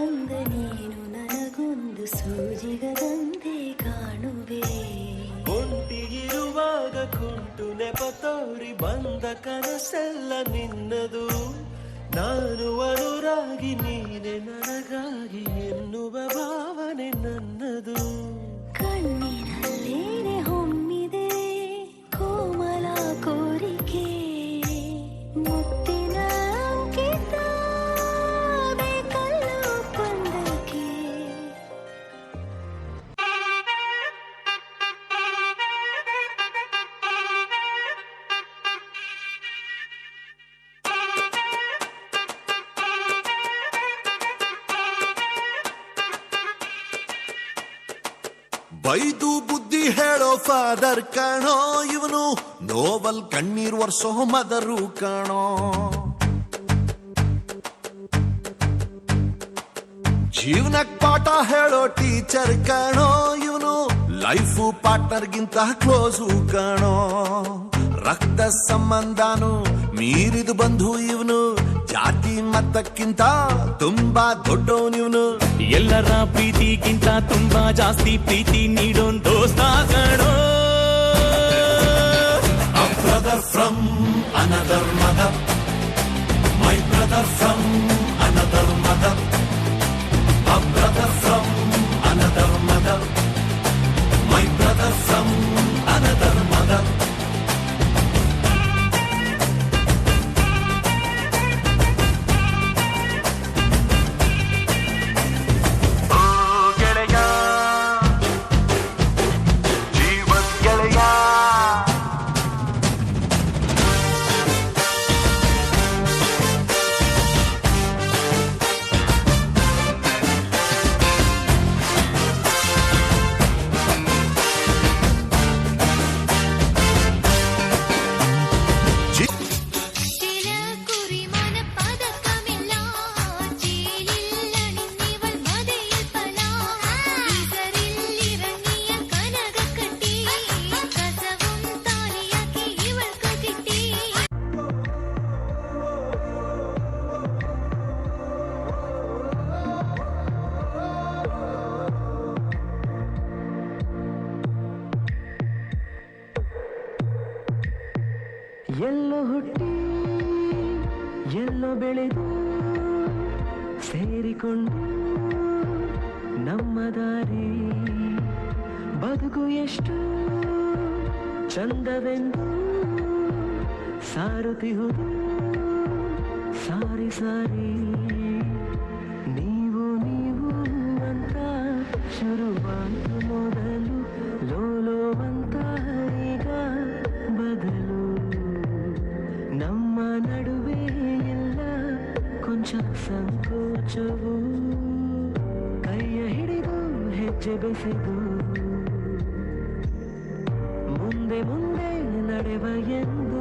ಬಂದ ನೀನು ನನಗೊಂದು ಸೂಜಿಗದಂತೆ ಕಾಣುವೆ. ಒಂಟಿಗಿರುವಾಗ ಕುಂಟು ನೆಪ ತೋರಿ ಬಂದ ಕನಸೆಲ್ಲ ನಿನ್ನದು. ನಾನು ಅನುರಾಗಿ ನೀನೆ ನನಗಾಗಿ ಎನ್ನುವ ಭಾವನೆ ನನ್ನದು. ಕಣ್ಣಿನಲ್ಲೇನೆ ಹೊಮ್ಮಿದೆ ಕೋಮಲ ಕೋರಿಕೆ, ಮುತ್ತಿನ ಅಂಕಿತ ಬೇಕಲ್ಲ ಒಪ್ಪಂದಕ್ಕೆ. ಬೈದು ಬುದ್ಧಿ ಹೇಳೋ ಫಾದರ್ ಕಾಣೋ ಇವನು, ನೋವಲ್ ಕಣ್ಣೀರ್ ವರ್ಷೋ ಮದರು ಕಾಣೋ. ಜೀವನಕ್ ಪಾಠ ಹೇಳೋ ಟೀಚರ್ ಕಾಣೋ ಇವನು, ಲೈಫು ಪಾರ್ಟ್ನರ್ಗಿಂತ ಕ್ಲೋಸು ಕಾಣೋ. ರಕ್ತ ಸಂಬಂಧನು ಮೀರಿದು ಬಂಧು ಇವನು, ಜಾತಿ ಮತಕ್ಕಿಂತ ತುಂಬಾ ದೊಡ್ಡವನಿವನು. ಎಲ್ಲರ ಪ್ರೀತಿಗಿಂತ ತುಂಬಾ ಜಾಸ್ತಿ ಪ್ರೀತಿ ನೀಡೋನ್ ದೋಸ್ತ ಕಣೋ. A brother from another mother, my brother from another mother, a brother from another mother, my brother from another mother. ಎಲ್ಲೋ ಹುಟ್ಟಿ ಎಲ್ಲೋ ಬೆಳೆದು ಸೇರಿಕೊಂಡು ನಮ್ಮ ದಾರಿ ಬದುಕು ಎಷ್ಟು ಚಂದವೆಂದು ಸಾರುತ್ತಿಹುದು ಸಾರಿ ಸಾರಿ. ನೀವು ನೀವು ಅಂತ ಶುರುವಾದ ಮೊದಲು ಲೋಲೋ ಅಂತ ಈಗ ಬದಲು. ನಮ್ಮ ನಡುವೆ ಎಲ್ಲ ಕೊಂಚ ಸಂಕೋಚವು, ಕೈಯ ಹಿಡಿದು ಹೆಜ್ಜೆ ಬೆಸೆದು ಮುಂದೆ ಮುಂದೆ ನಡೆವ ಎಂದು.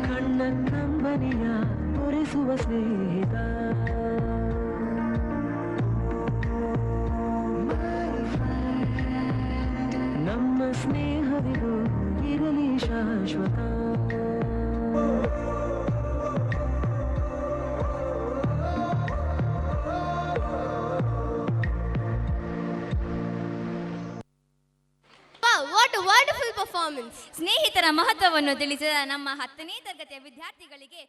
ಕಣ್ಣ ಕಂಬನಿಯ ಒರೆಸುವ ಸ್ನೇಹಿತ, ನಮ್ಮ ಸ್ನೇಹವಿದು ಇರಲಿ ಶಾಶ್ವತ. What a wonderful performance! ಸ್ನೇಹಿತರ ಮಹತ್ವವನ್ನು ತಿಳಿಸಿದ ನಮ್ಮ 10ನೇ ತರಗತಿಯ ವಿದ್ಯಾರ್ಥಿಗಳಿಗೆ